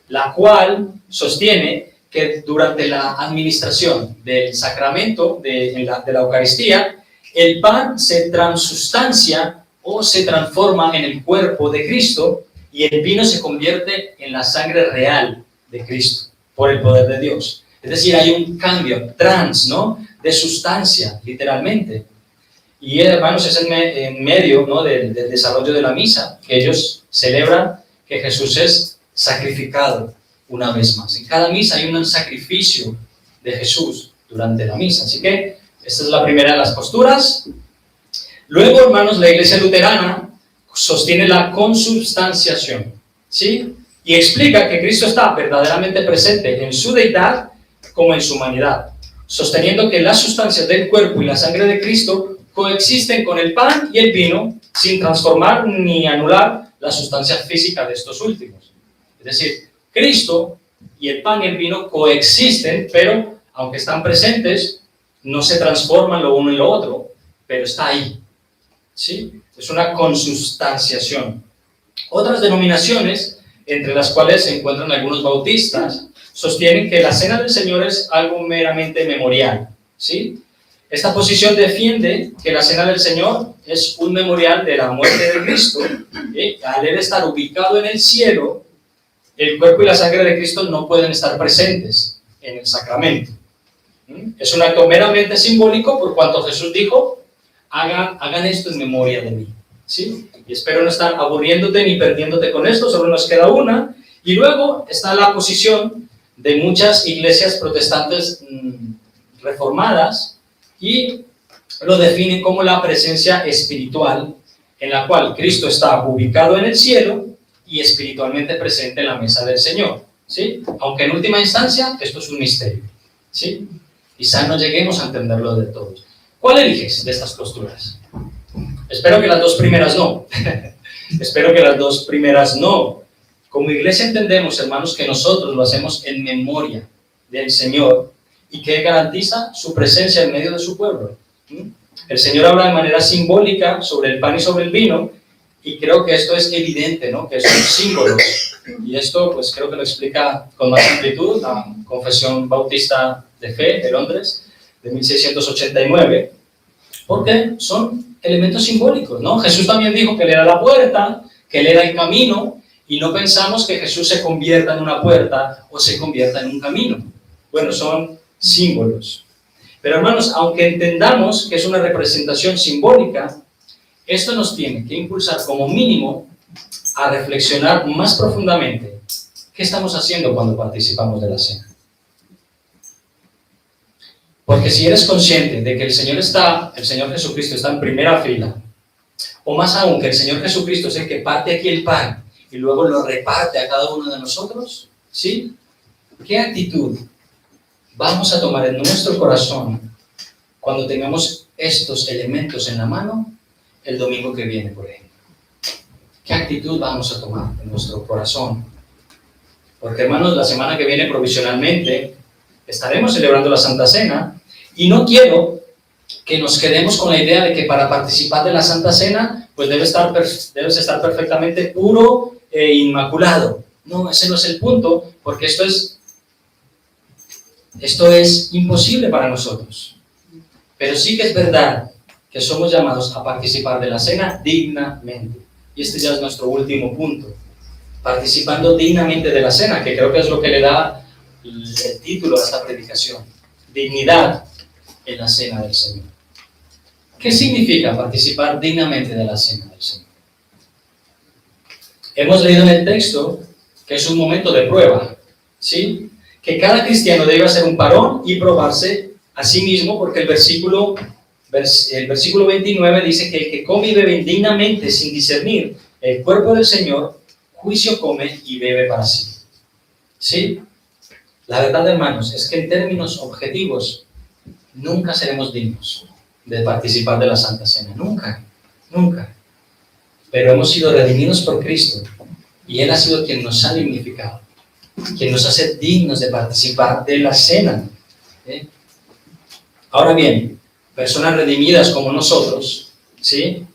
la cual sostiene que durante la administración del sacramento de la Eucaristía, el pan se transustancia o se transforma en el cuerpo de Cristo y el vino se convierte en la sangre real de Cristo por el poder de Dios. Es decir, hay un cambio ¿no? De sustancia, literalmente. Y hermanos, es en medio, ¿no? del desarrollo de la misa, que ellos celebran que Jesús es sacrificado una vez más. En cada misa hay un sacrificio de Jesús durante la misa. Así que esta es la primera de las posturas. Luego, hermanos, la Iglesia luterana sostiene la consubstanciación, ¿sí? Y explica que Cristo está verdaderamente presente en su deidad como en su humanidad, sosteniendo que las sustancias del cuerpo y la sangre de Cristo coexisten con el pan y el vino sin transformar ni anular la sustancia física de estos últimos. Es decir, Cristo y el pan y el vino coexisten, pero aunque están presentes, no se transforman lo uno en lo otro, pero está ahí, ¿sí? Es una consubstanciación. Otras denominaciones, entre las cuales se encuentran algunos bautistas, sostienen que la Cena del Señor es algo meramente memorial, ¿sí? Esta posición defiende que la Cena del Señor es un memorial de la muerte de Cristo, ¿sí? Al él estar ubicado en el cielo, el cuerpo y la sangre de Cristo no pueden estar presentes en el sacramento. Es un acto meramente simbólico por cuanto Jesús dijo, hagan esto en memoria de mí, ¿sí? Y espero no estar aburriéndote ni perdiéndote con esto, solo nos queda una. Y luego está la posición de muchas iglesias protestantes reformadas y lo definen como la presencia espiritual en la cual Cristo está ubicado en el cielo y espiritualmente presente en la mesa del Señor, ¿sí? Aunque en última instancia esto es un misterio, ¿sí? Quizá no lleguemos a entenderlo de todo. ¿Cuál eliges de estas posturas? Espero que las dos primeras no. Espero que las dos primeras no. Como iglesia entendemos, hermanos, que nosotros lo hacemos en memoria del Señor y que garantiza su presencia en medio de su pueblo. El Señor habla de manera simbólica sobre el pan y sobre el vino, y creo que esto es evidente, ¿no? Que son símbolos. Y esto, pues creo que lo explica con más amplitud la Confesión Bautista de Fe de Londres, de 1689, porque son elementos simbólicos, ¿no? Jesús también dijo que Él era la puerta, que Él era el camino, y no pensamos que Jesús se convierta en una puerta o se convierta en un camino. Bueno, son símbolos. Pero hermanos, aunque entendamos que es una representación simbólica, esto nos tiene que impulsar como mínimo a reflexionar más profundamente ¿qué estamos haciendo cuando participamos de la cena? Porque si eres consciente de que el Señor Jesucristo está en primera fila, o más aún que el Señor Jesucristo es el que parte aquí el pan y luego lo reparte a cada uno de nosotros, ¿sí? ¿Qué actitud vamos a tomar en nuestro corazón cuando tengamos estos elementos en la mano el domingo que viene, por ejemplo? ¿Qué actitud vamos a tomar en nuestro corazón? Porque, hermanos, la semana que viene provisionalmente estaremos celebrando la Santa Cena y no quiero que nos quedemos con la idea de que para participar de la Santa Cena pues debes estar perfectamente puro e inmaculado. No, ese no es el punto, porque esto es imposible para nosotros. Pero sí que es verdad que somos llamados a participar de la cena dignamente. Y este ya es nuestro último punto. Participando dignamente de la cena, que creo que es lo que le da el título a esta predicación. Dignidad en la cena del Señor. ¿Qué significa participar dignamente de la cena del Señor? Hemos leído en el texto que es un momento de prueba, ¿sí? Que cada cristiano debe hacer un parón y probarse a sí mismo, porque el versículo 29 dice que el que come y bebe indignamente sin discernir el cuerpo del Señor, juicio come y bebe para sí. ¿Sí? La verdad, hermanos, es que en términos objetivos nunca seremos dignos de participar de la Santa Cena. Nunca, nunca. Pero hemos sido redimidos por Cristo y Él ha sido quien nos ha dignificado, quien nos hace dignos de participar de la cena. Ahora bien, personas redimidas como nosotros, ¿sí?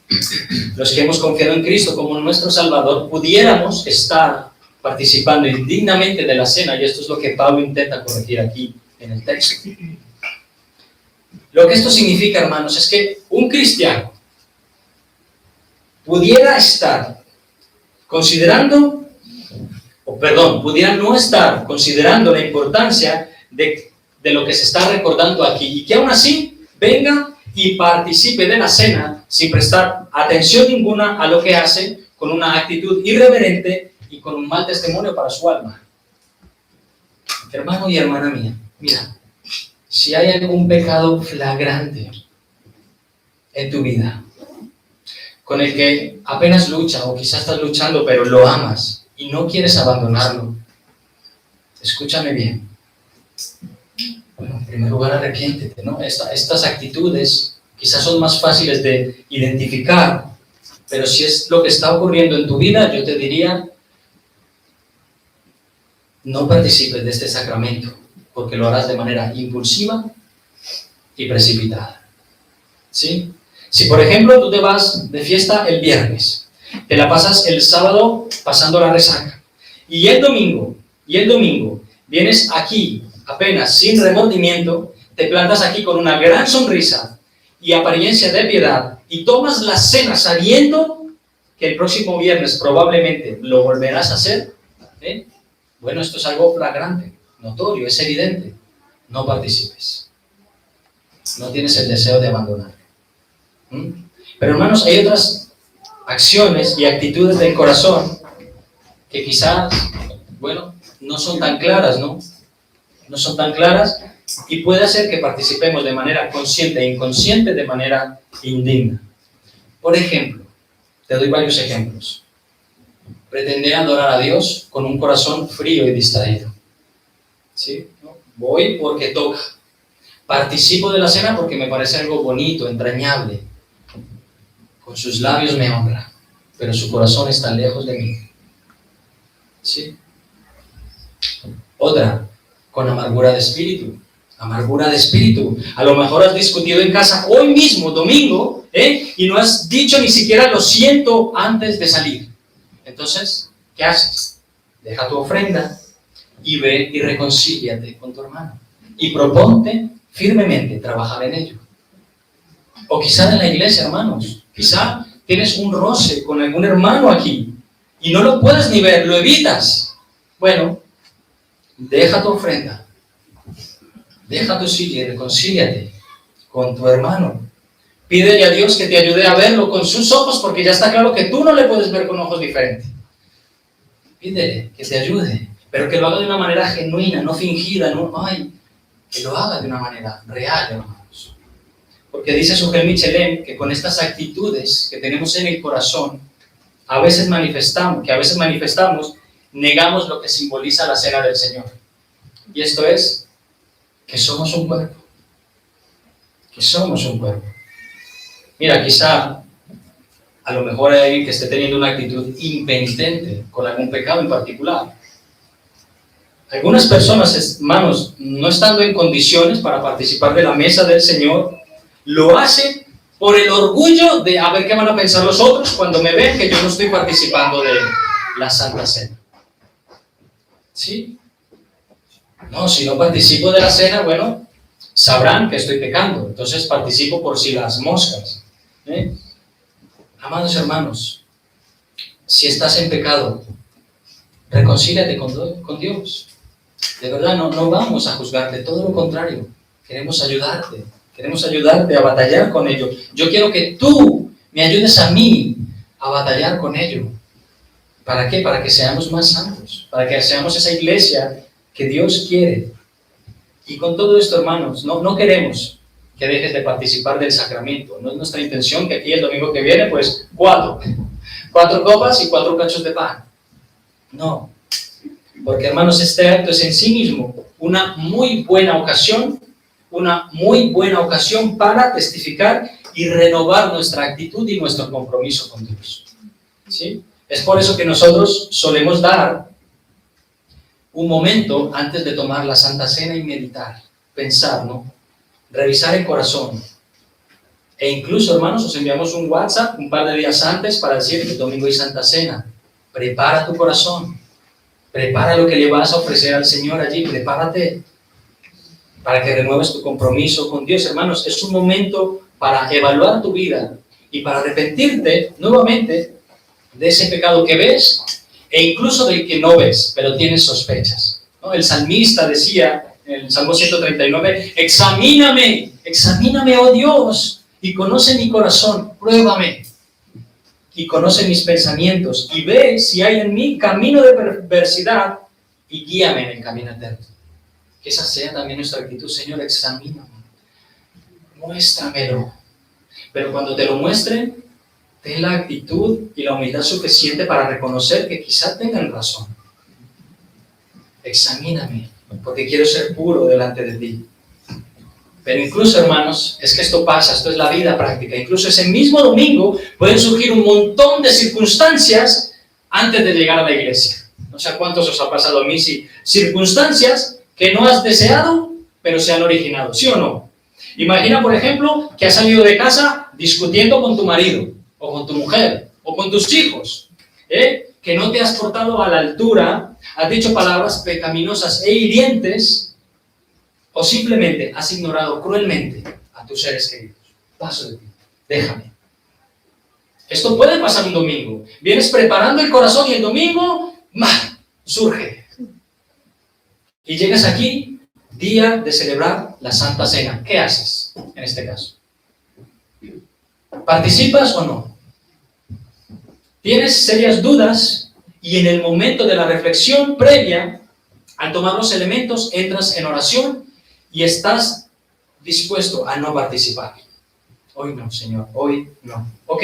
Los que hemos confiado en Cristo como nuestro Salvador, pudiéramos estar participando indignamente de la cena, y esto es lo que Pablo intenta corregir aquí en el texto. Lo que esto significa, hermanos, es que un cristiano pudiera no estar considerando la importancia de lo que se está recordando aquí, y que aún así venga y participe de la cena sin prestar atención ninguna a lo que hace, con una actitud irreverente y con un mal testimonio para su alma. Hermano y hermana mía, mira, si hay algún pecado flagrante en tu vida, con el que apenas lucha, o quizás estás luchando, pero lo amas y no quieres abandonarlo, escúchame bien. Bueno, en primer lugar, arrepiéntete, ¿no? Estas actitudes quizás son más fáciles de identificar, pero si es lo que está ocurriendo en tu vida, yo te diría, no participes de este sacramento, porque lo harás de manera impulsiva y precipitada. ¿Sí? Si, por ejemplo, tú te vas de fiesta el viernes, te la pasas el sábado pasando la resaca, y el domingo vienes aquí apenas sin remordimiento, te plantas aquí con una gran sonrisa y apariencia de piedad, y tomas la cena sabiendo que el próximo viernes probablemente lo volverás a hacer, bueno, esto es algo flagrante, notorio, es evidente. No participes. No tienes el deseo de abandonar. Pero, hermanos, hay otras acciones y actitudes del corazón que quizás, bueno, no son tan claras, ¿no? No son tan claras, y puede hacer que participemos de manera consciente e inconsciente, de manera indigna. Por ejemplo, te doy varios ejemplos. Pretender adorar a Dios con un corazón frío y distraído. ¿Sí? Voy porque toca. Participo de la cena porque me parece algo bonito, entrañable. Con sus labios me honra, pero su corazón está lejos de mí. ¿Sí? Otra, con amargura de espíritu. Amargura de espíritu. A lo mejor has discutido en casa hoy mismo, domingo, y no has dicho ni siquiera lo siento antes de salir. Entonces, ¿qué haces? Deja tu ofrenda y ve y reconcíliate con tu hermano. Y proponte firmemente trabajar en ello. O quizá en la iglesia, hermanos, quizá tienes un roce con algún hermano aquí y no lo puedes ni ver, lo evitas. Bueno, deja tu ofrenda, deja tu silla y reconcíliate con tu hermano. Pídele a Dios que te ayude a verlo con sus ojos, porque ya está claro que tú no le puedes ver con ojos diferentes. Pídele que te ayude. pero que lo haga de una manera genuina, no fingida, que lo haga de una manera real, hermanos. Porque dice Sujel Michelem que con estas actitudes que tenemos en el corazón, que a veces manifestamos, negamos lo que simboliza la cena del Señor. Y esto es que somos un cuerpo. Que somos un cuerpo. Mira, quizá a lo mejor hay alguien que esté teniendo una actitud impenitente con algún pecado en particular. Algunas personas, hermanos, no estando en condiciones para participar de la mesa del Señor, lo hacen por el orgullo de a ver qué van a pensar los otros cuando me ven que yo no estoy participando de la Santa Cena. ¿Sí? No, si no participo de la cena, bueno, sabrán que estoy pecando, entonces participo por si las moscas. Amados hermanos, si estás en pecado, reconcíliate con Dios. De verdad, no vamos a juzgarte, todo lo contrario, queremos ayudarte a batallar con ello. Yo quiero que tú me ayudes a mí a batallar con ello. ¿Para qué? Para que seamos más santos, para que seamos esa iglesia que Dios quiere. Y con todo esto, hermanos, no queremos que dejes de participar del sacramento. No es nuestra intención que aquí el domingo que viene, pues, 4 copas y 4 cachos de pan. No, porque, hermanos, este acto es en sí mismo una muy buena ocasión para testificar y renovar nuestra actitud y nuestro compromiso con Dios. ¿Sí? Es por eso que nosotros solemos dar un momento antes de tomar la Santa Cena y meditar, pensar, ¿no? Revisar el corazón. E incluso, hermanos, os enviamos un WhatsApp un par de días antes para decir que el domingo hay Santa Cena. Prepara tu corazón. Prepara lo que le vas a ofrecer al Señor allí. Prepárate para que renueves tu compromiso con Dios. Hermanos, es un momento para evaluar tu vida y para arrepentirte nuevamente de ese pecado que ves e incluso del que no ves, pero tienes sospechas, ¿no? El salmista decía en el Salmo 139, examíname, oh Dios, y conoce mi corazón, pruébame, y conoce mis pensamientos, y ve si hay en mí camino de perversidad, y guíame en el camino eterno. Que esa sea también nuestra actitud, Señor, examíname, muéstramelo, pero cuando te lo muestre, ten la actitud y la humildad suficiente para reconocer que quizá tengan razón. Examíname, porque quiero ser puro delante de ti. Pero incluso, hermanos, es que esto pasa, esto es la vida práctica. Incluso ese mismo domingo pueden surgir un montón de circunstancias antes de llegar a la iglesia. No sé a cuántos os ha pasado a mí, sí. Circunstancias que no has deseado, pero se han originado, ¿sí o no? Imagina, por ejemplo, que has salido de casa discutiendo con tu marido, o con tu mujer, o con tus hijos, que no te has portado a la altura, has dicho palabras pecaminosas e hirientes, o simplemente has ignorado cruelmente a tus seres queridos. Paso de ti, déjame. Esto puede pasar un domingo. Vienes preparando el corazón y el domingo, surge. Y llegas aquí, día de celebrar la Santa Cena. ¿Qué haces en este caso? ¿Participas o no? Tienes serias dudas y en el momento de la reflexión previa, al tomar los elementos, entras en oración y estás dispuesto a no participar. Hoy no, Señor, hoy no. Ok,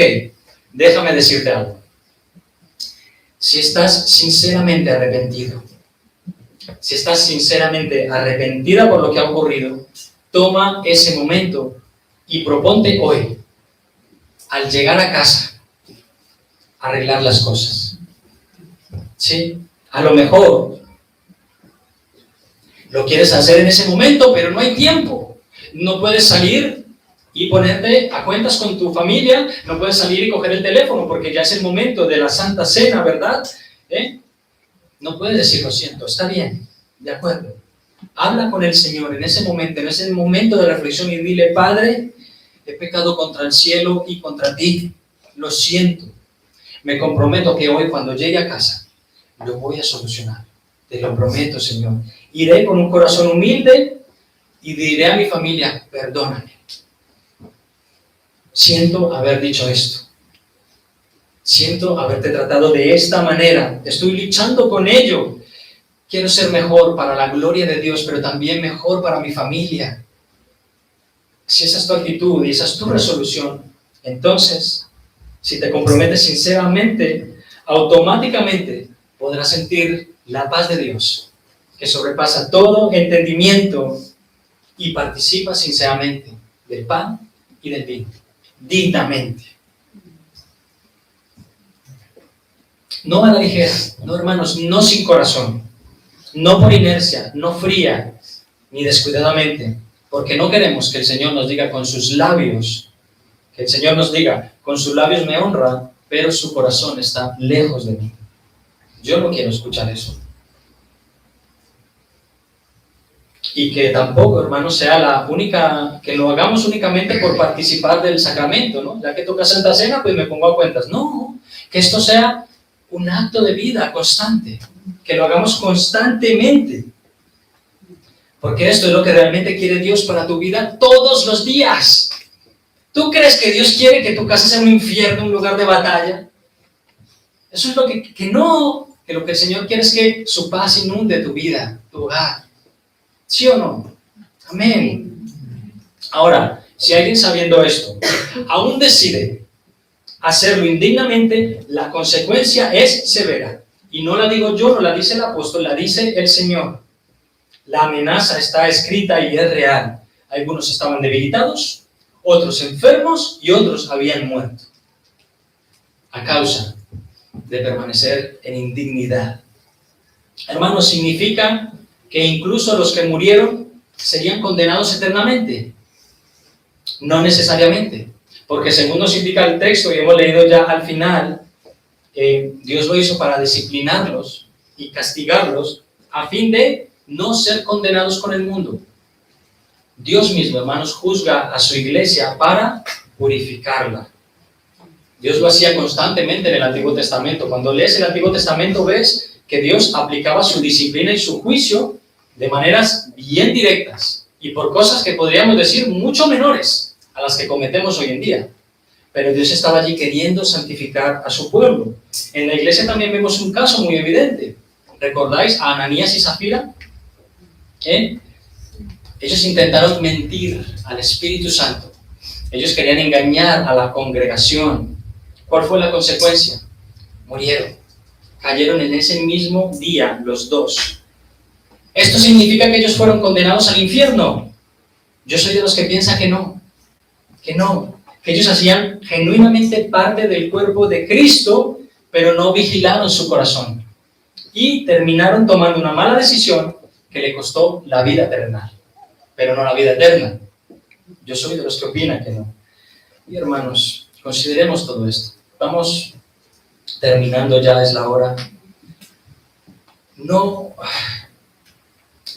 déjame decirte algo. Si estás sinceramente arrepentido, si estás sinceramente arrepentida por lo que ha ocurrido, toma ese momento y proponte hoy, al llegar a casa, arreglar las cosas. ¿Sí? A lo mejor lo quieres hacer en ese momento, pero no hay tiempo. No puedes salir y ponerte a cuentas con tu familia, no puedes salir y coger el teléfono porque ya es el momento de la Santa Cena, ¿verdad? No puedes decir, lo siento, está bien, de acuerdo. Habla con el Señor en ese momento de reflexión y dile, Padre, he pecado contra el cielo y contra ti, lo siento. Me comprometo que hoy cuando llegue a casa lo voy a solucionar. Te lo prometo, Señor. Iré con un corazón humilde y diré a mi familia, perdóname. Siento haber dicho esto. Siento haberte tratado de esta manera. Estoy luchando con ello. quiero ser mejor para la gloria de Dios, pero también mejor para mi familia. Si esa es tu actitud y esa es tu resolución, entonces, si te comprometes sinceramente, automáticamente podrás sentir la paz de Dios, que sobrepasa todo entendimiento, y participa sinceramente del pan y del vino, dignamente. No a la ligera, no hermanos, no sin corazón, no por inercia, no fría, ni descuidadamente, porque no queremos que el Señor nos diga con sus labios, que el Señor nos diga, con sus labios me honra, pero su corazón está lejos de mí. Yo no quiero escuchar eso. Y que tampoco, hermanos, sea la única, que lo hagamos únicamente por participar del sacramento, ¿no? Ya que toca Santa Cena, pues me pongo a cuentas. No, que esto sea un acto de vida constante, que lo hagamos constantemente. Porque esto es lo que realmente quiere Dios para tu vida todos los días. ¿Tú crees que Dios quiere que tu casa sea un infierno, un lugar de batalla? Eso es lo que no, que lo que el Señor quiere es que su paz inunde tu vida, tu hogar. ¿Sí o no? Amén. Ahora, si alguien sabiendo esto aún decide hacerlo indignamente, la consecuencia es severa. Y no la digo yo, no la dice el apóstol, la dice el Señor. La amenaza está escrita y es real. Algunos estaban debilitados, otros enfermos y otros habían muerto a causa de permanecer en indignidad. Hermanos, significa que incluso los que murieron serían condenados eternamente. No necesariamente, porque según nos indica el texto, y hemos leído ya al final, Dios lo hizo para disciplinarlos y castigarlos a fin de no ser condenados con el mundo. Dios mismo, hermanos, juzga a su iglesia para purificarla. Dios lo hacía constantemente en el Antiguo Testamento. Cuando lees el Antiguo Testamento ves que Dios aplicaba su disciplina y su juicio de maneras bien directas y por cosas que podríamos decir mucho menores a las que cometemos hoy en día. Pero Dios estaba allí queriendo santificar a su pueblo. En la iglesia también vemos un caso muy evidente. ¿Recordáis a Ananías y Zafira? Ellos intentaron mentir al Espíritu Santo. Ellos querían engañar a la congregación. ¿Cuál fue la consecuencia? Murieron. Cayeron en ese mismo día los dos. ¿Esto significa que ellos fueron condenados al infierno? Yo soy de los que piensa que no, que ellos hacían genuinamente parte del cuerpo de Cristo, pero no vigilaron su corazón y terminaron tomando una mala decisión que le costó la vida terrenal, pero no la vida eterna. Yo soy de los que opinan que no. Y hermanos, consideremos todo esto. Vamos terminando, ya es la hora. No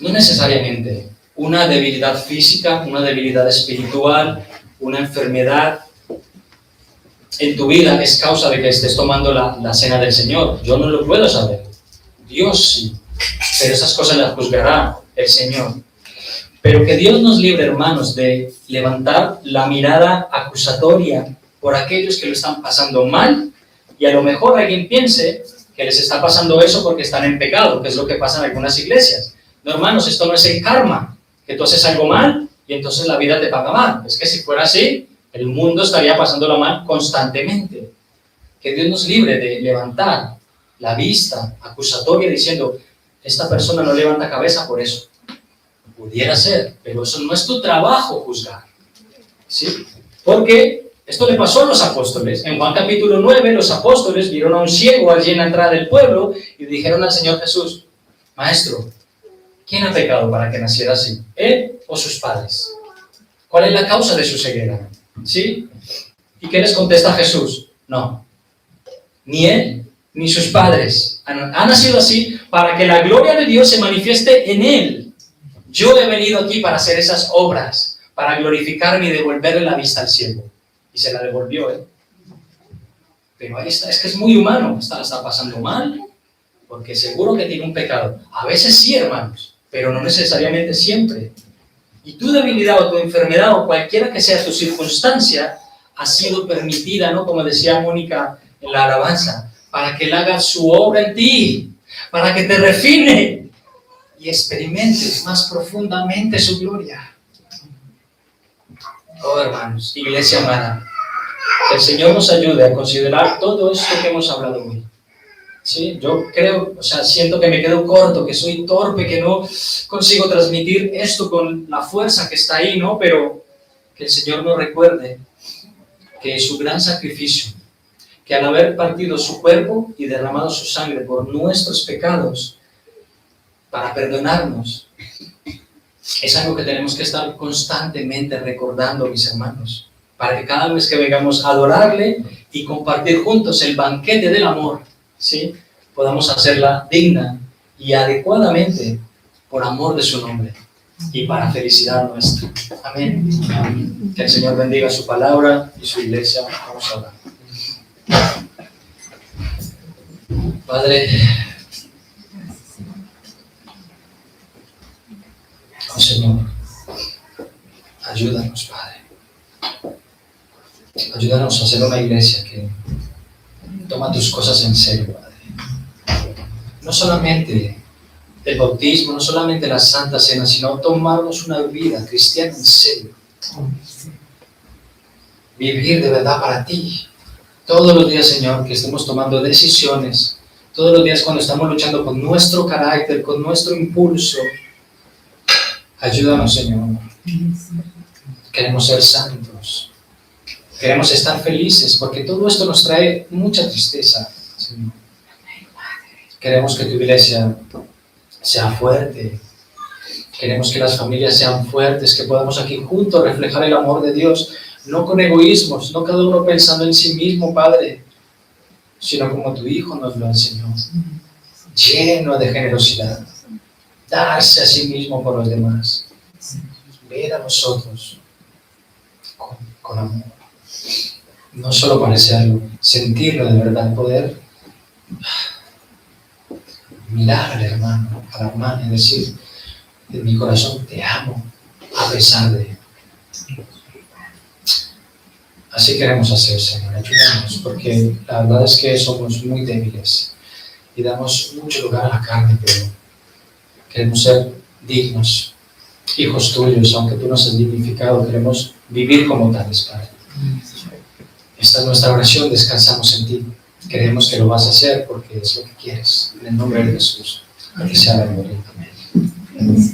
necesariamente una debilidad física, una debilidad espiritual, una enfermedad en tu vida es causa de que estés tomando la cena del Señor. Yo no lo puedo saber. Dios sí. Pero esas cosas las juzgará el Señor. Pero que Dios nos libre, hermanos, de levantar la mirada acusatoria por aquellos que lo están pasando mal, y a lo mejor alguien piense que les está pasando eso porque están en pecado, que es lo que pasa en algunas iglesias. No, hermanos, esto no es el karma, que tú haces algo mal y entonces la vida te paga mal. Es que si fuera así, el mundo estaría pasándolo mal constantemente. Que Dios nos libre de levantar la vista acusatoria diciendo, esta persona no levanta cabeza por eso. Pudiera ser, pero eso no es tu trabajo juzgar. ¿Sí? Porque esto le pasó a los apóstoles. En Juan capítulo 9, los apóstoles vieron a un ciego allí en la entrada del pueblo y dijeron al Señor Jesús, Maestro, ¿quién ha pecado para que naciera así? ¿Él o sus padres? ¿Cuál es la causa de su ceguera? ¿Sí? ¿Y qué les contesta Jesús? No, ni él ni sus padres han nacido así para que la gloria de Dios se manifieste en él. Yo he venido aquí para hacer esas obras, para glorificarme y devolverle la vista al ciego. Y se la devolvió él. Pero ahí está, es que es muy humano, está pasando mal, porque seguro que tiene un pecado. A veces sí, hermanos, pero no necesariamente siempre. Y tu debilidad o tu enfermedad o cualquiera que sea tu circunstancia ha sido permitida, ¿no? Como decía Mónica en la alabanza, para que Él haga su obra en ti, para que te refine, y experimentes más profundamente su gloria. Oh, hermanos, iglesia amada, que el Señor nos ayude a considerar todo esto que hemos hablado hoy. Sí, yo creo, siento que me quedo corto, que soy torpe, que no consigo transmitir esto con la fuerza que está ahí, ¿no? Pero que el Señor nos recuerde que su gran sacrificio, que al haber partido su cuerpo y derramado su sangre por nuestros pecados, para perdonarnos, es algo que tenemos que estar constantemente recordando, mis hermanos, para que cada vez que vengamos a adorarle y compartir juntos el banquete del amor, ¿sí?, podamos hacerla digna y adecuadamente por amor de su nombre y para felicidad nuestra. Amén. Amén. Que el Señor bendiga su palabra y su iglesia. Vamos a orar. Padre, oh Señor, ayúdanos, Padre. Ayúdanos a ser una iglesia que toma tus cosas en serio, Padre. No solamente el bautismo, no solamente la Santa Cena, sino tomarnos una vida cristiana en serio. Vivir de verdad para ti. Todos los días, Señor, que estemos tomando decisiones. Todos los días cuando estamos luchando con nuestro carácter, con nuestro impulso. Ayúdanos, Señor. Queremos ser santos. Queremos estar felices, porque todo esto nos trae mucha tristeza, Señor. Queremos que tu iglesia sea fuerte. Queremos que las familias sean fuertes, que podamos aquí juntos reflejar el amor de Dios, no con egoísmos, no cada uno pensando en sí mismo, Padre, sino como tu Hijo nos lo enseñó, lleno de generosidad, darse a sí mismo por los demás, ver a nosotros con amor, no solo parecerlo, sentirlo de verdad, poder mirar al hermano, a la hermana y decir, en mi corazón te amo, a pesar de. Así queremos hacer, Señor, ayúdanos, porque la verdad es que somos muy débiles y damos mucho lugar a la carne, pero queremos ser dignos, hijos tuyos, aunque tú nos has dignificado, queremos vivir como tales, Padre. Esta es nuestra oración, descansamos en ti. Creemos que lo vas a hacer porque es lo que quieres. En el nombre de Jesús. Que sea la gloria. Amén.